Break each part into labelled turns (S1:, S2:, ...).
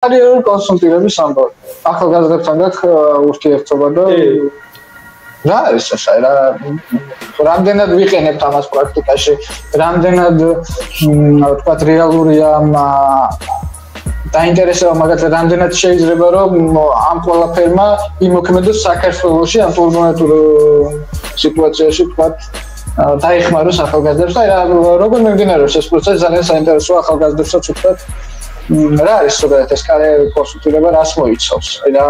S1: კარიერული კონსულტირების ამბავი. ახალგაზრდებთან გაქვს ურთიერთობა და რა არის ეს რა რამდენად ვიყენებთ ამას პრაქტიკაში, რამდენად ვთქვათ რეალურია დაინტერესება მაგათი რამდენად შეიძლება რომ ამ ყველაფერმა იმოქმედოს საქართველოში ამ ტურბულენტურ სიტუაციაში ვთქვათ დაიხმაროს ახალგაზრდებს და როგორ მიმდინარეობს ეს პროცესი ძალიან საინტერესოა ახალგაზრდებსაც ვთქვათ რა არის ზოგადად ეს კარიერული კონსულტირება რას მოიცავს რა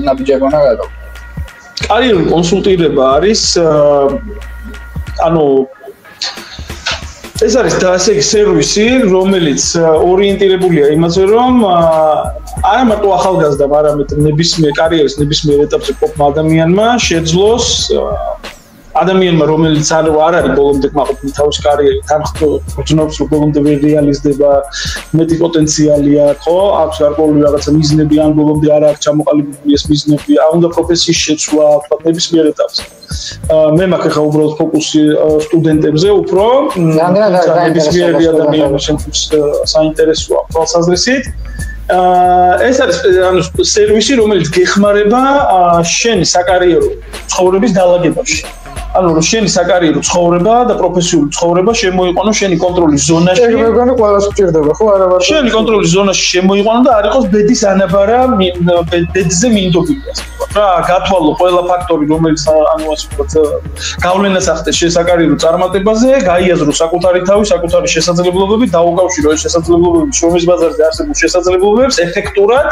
S1: ნაბიჯები უნდა გადავიდეთ
S2: კარიერული კონსულტირება არის ანუ ეს არის ასე სერვისი რომელიც ორიენტირებულია იმაზე რომ არა მარტო ახალგაზრდამ არამედ ნებისმიერ კარიერის ნებისმიერ ეტაპზე ყოფნა ადამიანმა შეძლოს ადამიანმა რომელიც არ არის ბოლომდე კმაყოფილი თავის კარიერით თანხმობს რომ ბოლომდე ვერ რეალიზდება მეტი პოტენციალია ხო აქვს გარკვეული რაღაცა მიზნები ან ბოლომდე არ აქვს ჩამოყალიბებული ეს მიზნები არ უნდა პროფესიის შეცვლა თქვა ნებისმიერ ეტაპზე მე მაქვს ხა უბრალოდ ფოკუსი სტუდენტებზე უფრო ნებისმიერი ადამიანი შემთხვევით საინტერესოა თვალსაზრისით ეს არის ანუ სერვისი რომელიც გეხმარება შენი საკარიერო ცხოვრების დალაგებაში ანუ შენი საკარიერო ცხოვრება და პროფესიული ცხოვრება შემოიყვანო შენი კონტროლის ზონაში.
S1: მეგონი ყველას გვჭირდება ხო არა ვარ.
S2: შენი კონტროლის ზონაში შემოიყვანო და არ იყოს ბედის ანაბარა ბედზე მინდობილია. რა გათვალო ყველა ფაქტორი რომელიც ანუ ასე ვთქვათ გავლენას ახდენს შენ საკარიერო წარმატებაზე, გაიაზრო საკუთარი თავი, საკუთარი შესაძლებლობები, დაუკავშირო ეს შესაძლებლობები შრომის ბაზარზე არსებულ შესაძლებლობებს ეფექტურად,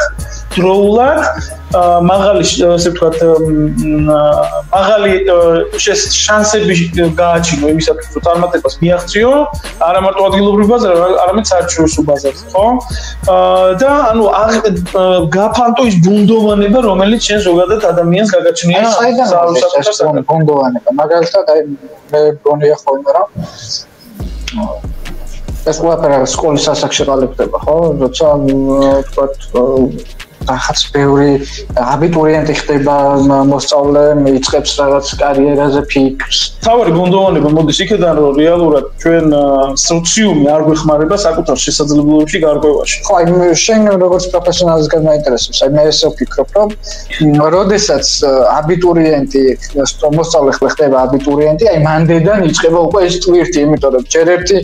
S2: დროულად, მაღალი ასე ვთქვათ მაღალი შანსები გააჩინო იმისათვის რომ წარმატებას მიაღწიო არა მარტო ადგილობრივ ბაზარზე არამედ საერთაშორისო ბაზარზე ხო და ანუ გაფანტო ის ბუნდოვანება რომელიც შენ ზოგადად ადამიანს გაგაჩნია
S1: საერთაშორისო ბუნდოვანება მაგალითად აი მე გონია ხოლმე რომ ეს ყველაფერი სკოლის ასაკში ყალიბდება ხო როცა ვთქვათ ახაც ბევრი აბიტურიენტი ხდება მოსწავლე იწყებს რაღაც კარიერაზე ფიქრს.
S2: თავარი ბუნდოვანება მოდის იქედან რომ რეალურად ჩვენ სოციუმი არ გვეხმარება საკუთარ შესაძლებლობებში გარკვევაში.
S1: ხო, აი შენ როგორც პროფესიონალს განაინტერესებს. აი მე ესე ვფიქრობ, რომ როდესაც აბიტურიენტი მოსწავლე ხდება აბიტურიენტი, აი მანდედან იწყება უკვე ეს ტვირთი, იმიტომ რომ ჯერ ერთი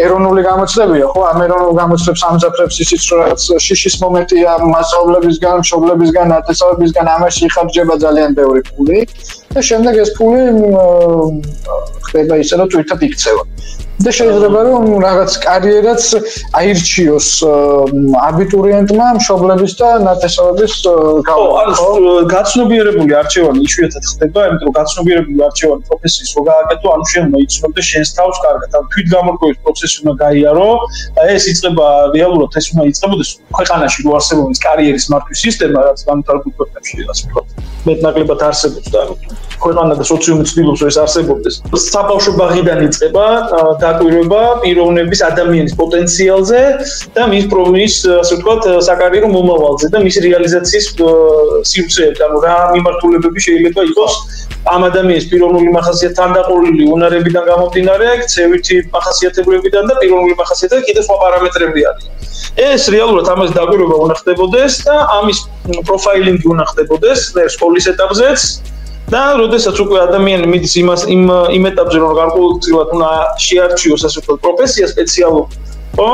S1: ეროვნული გამოცდებია, ხო, ამ ეროვნულ გამოცდებს ამზადებს ისიც რომ რაღაც შიშის მომენტია მასშტაბებისგან, მშობლებისგან, ათესავებისგან ამაში იხარჯება ძალიან ბევრი ფული და შემდეგ ეს ფული ხდება ისე რომ თვითონ იქცევა. და შეიძლება რომ რაღაც კარიერაც აირჩიოს აბიტურიენტმა მშობლების და ნათესავების
S2: გაცნობიერებული არჩევანი იშვიათად ხდება, იმიტომ რომ გაცნობიერებული არჩევანი პროფესიის რო გააკეთო, ანუ შენ უნდა იცნობდეს შენს თავს კარგად, ანუ თვითგამორკვევის პროცესი უნდა გაიარო, ეს იწყება რეალურად ეს უნდა იწყებოდეს ქვეყანაში რო არსებობს კარიერის მართვის სისტემა, რაც განვითარებულ ქვეყნებში ასე ვთქვათ, მეტნაკლებად არსებობს და ქვეყანა და სოციუმი ცდილობს რომ ეს არსებობდეს. საბავშვო ბაღიდან იწყება დაკვირვება პიროვნების ადამიანის პოტენციალზე და მის ასე ვთქვათ საკარიერო მომავალზე და მის რეალიზაციის სივრცეებზე, ანუ რა მიმართულებები შეიძლება იყოს ამ ადამიანის პიროვნული მახასიათთან დაყოლილი უნარებიდან გამომდინარე, ქცევითი მახასიათებლებიდან და პიროვნული მახასიათებიდან კიდევ სხვა პარამეტრები არის. ეს რეალურად ამას დაკვირვება უნდა ხდებოდეს და ამის პროფაილინგი უნდა ხდებოდეს სკოლის ეტაპზეც და როდესაც უკვე ადამიანი მიდის იმ ეტაპზე რომ გარკვეულწილად უნდა შეარჩიოს ასე ვთქვათ პროფესია სპეციალური ხო?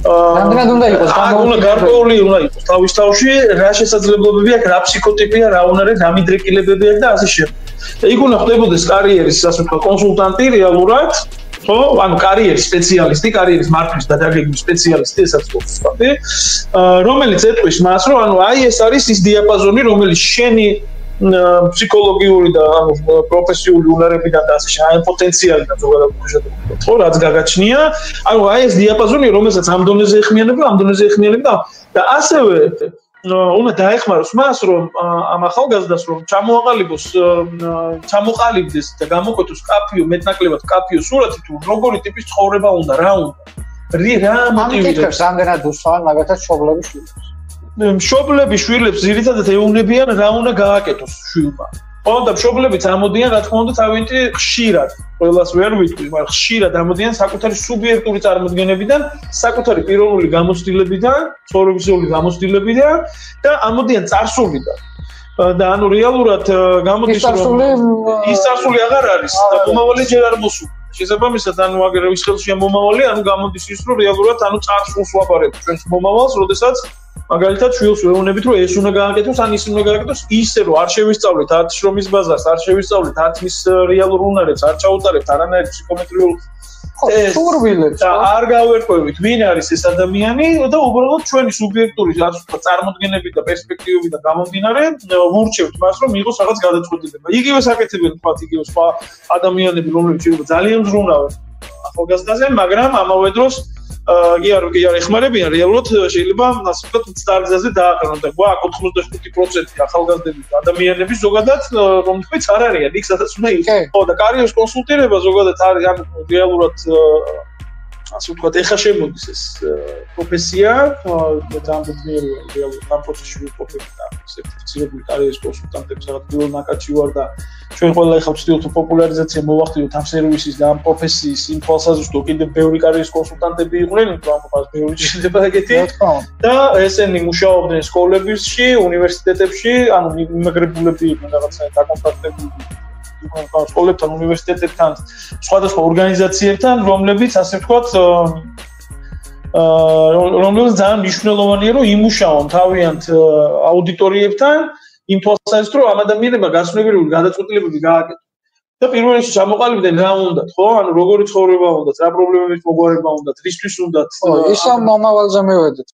S1: რამდენად უნდა იყოს?
S2: უნდა გარკვეული უნდა იყოს თავის თავში, რა შესაძლებლობები აქვს, რა ფსიქოტიპია, რა უნარები, რა მიდრეკილებები აქვს და ასე შემდეგ. იქ უნდა ხდებოდეს კარიერის ასე ვთქვათ კონსულტანტი რეალურად ხო, ანუ კარიერის სპეციალისტი, კარიერის მართვის და დაგეგმვის სპეციალისტი, ესაც ვთქვი, რომელიც ეტყვის მას, რომ ანუ აი ეს არის ის დიაპაზონი, რომელიც შენი ფსიქოლოგიური და პროფესიული უნარებიდან და ასე შენ პოტენციალიდან ზოგადად ვთქვათ, ხო, რაც გაგაჩნია, ანუ აი ეს დიაპაზონი, რომელსაც ამ დონეზე ეხმიანება და ასევე უნდა დაეხმაროს მას, რომ ამ ახალგაზრდას რომ ჩამოყალიბდეს და გამოკვეთოს კაფიო, მეტნაკლებად კაფიო სურათი თუ როგორი ტიპის ცხოვრება უნდა, რა უნდა. რა
S1: მოტივირებს რამდენად უსვან მაგათაც მშობლების შვილებს.
S2: მშობლების შვილებს ძირითადად ეუბნებიან რა უნდა გააკეთოს შვილმა. ხო და მშობლები წამოდიან რა თქმა უნდა თავიანთი ხშირად ყველას ვერ ვიტყვი მაგრამ ხშირად ამოდიან საკუთარი სუბიექტური წარმოდგენებიდან საკუთარი პიროვნული გამოცდილებიდან ცხოვრებისეული გამოცდილებიდან და ამოდიან წარსულიდან და ანუ რეალურად გამოდის რომ ის წარსული აღარ არის და მომავალი ჯერ არ მოსულა შესაბამისად ანუ აგერ ის ხელშია მომავალი ანუ გამოდის ის რომ რეალურად ანუ წარსულს ვაბარებთ ჩვენს მომავალს როდესაც მაგალითად შვილს ვეუბნებით რომ ეს უნდა გააკეთოს ან ის უნდა გააკეთოს ისე რომ არ შევისწავლეთ არც შრომის ბაზარს არ შევისწავლეთ არც მის რეალურ უნარებს არ ჩაუტარებთ არანაირ ფსიქომეტრიულ
S1: სურვილებს
S2: და არ გავერკვევით ვინ არის ეს ადამიანი და უბრალოდ ჩვენი სუბიექტური წარმოდგენები და პერსპექტივებიდან გამომდინარე ვურჩევთ მას რომ მიიღოს რაღაც გადაწყვეტილება იგივე საკეთებენ თქვა იგივე სხვა ადამიანები რომლებიც ძალიან ზრუნავენ ახალგაზრდაზე მაგრამ ამავე დროს კი არ ეხმარებიან რეალურად შეიძლება ასე ვთქვათ მცდარგზაზე დააყენონ და გვაქვს 85% ახალგაზრდები ადამიანები ზოგადად რომლებიც არ არიან იქ სადაც უნდა იყოს ხო და კარიერის კონსულტირება ზოგადად არის ანუ რეალურად ასე ვთქვათ ეხა შემოდის ეს პროფესია ძალიან ძლიერი რეალურად ამ პროცესში ვიყოფები და სერტიფიცირებული კარიერის კონსულტანტები სადაც პირველ ნაკადში ვარ და ჩვენ ყველა ეხლა ვცდილობთ პოპულარიზაცია მოვახდინოთ ამ სერვისის და ამ პროფესიის იმ თვალსაზრისით კიდევ ბევრი კარიერის კონსულტანტები იყვნენ იმიტომ რომ ბევრი შეიძლება ეგეთი და ესენი მუშაობდნენ სკოლებებში უნივერსიტეტებში ანუ იმაგრებულები იყვნენ რაღაცა დაკონტაქტებული სკოლებთან უნივერსიტეტებთან სხვადასხვა ორგანიზაციებთან რომლებიც ასე ვთქვათ რომლებიც ძალიან მნიშვნელოვანია რომ იმუშაონ თავიანთ აუდიტორიებთან იმ თვალსაზრისით რომ ამ ადამიანებმა გასვლებირებული გადაწყვეტილებები გააკეთონ და პირველ რიგში ჩამოყალიბდნენ რა უნდათ ხო ანუ როგორი ცხოვრება უნდათ რა პრობლემების მოგვარება უნდათ რისთვის უნდათ
S1: ისა მომავალზე მივედით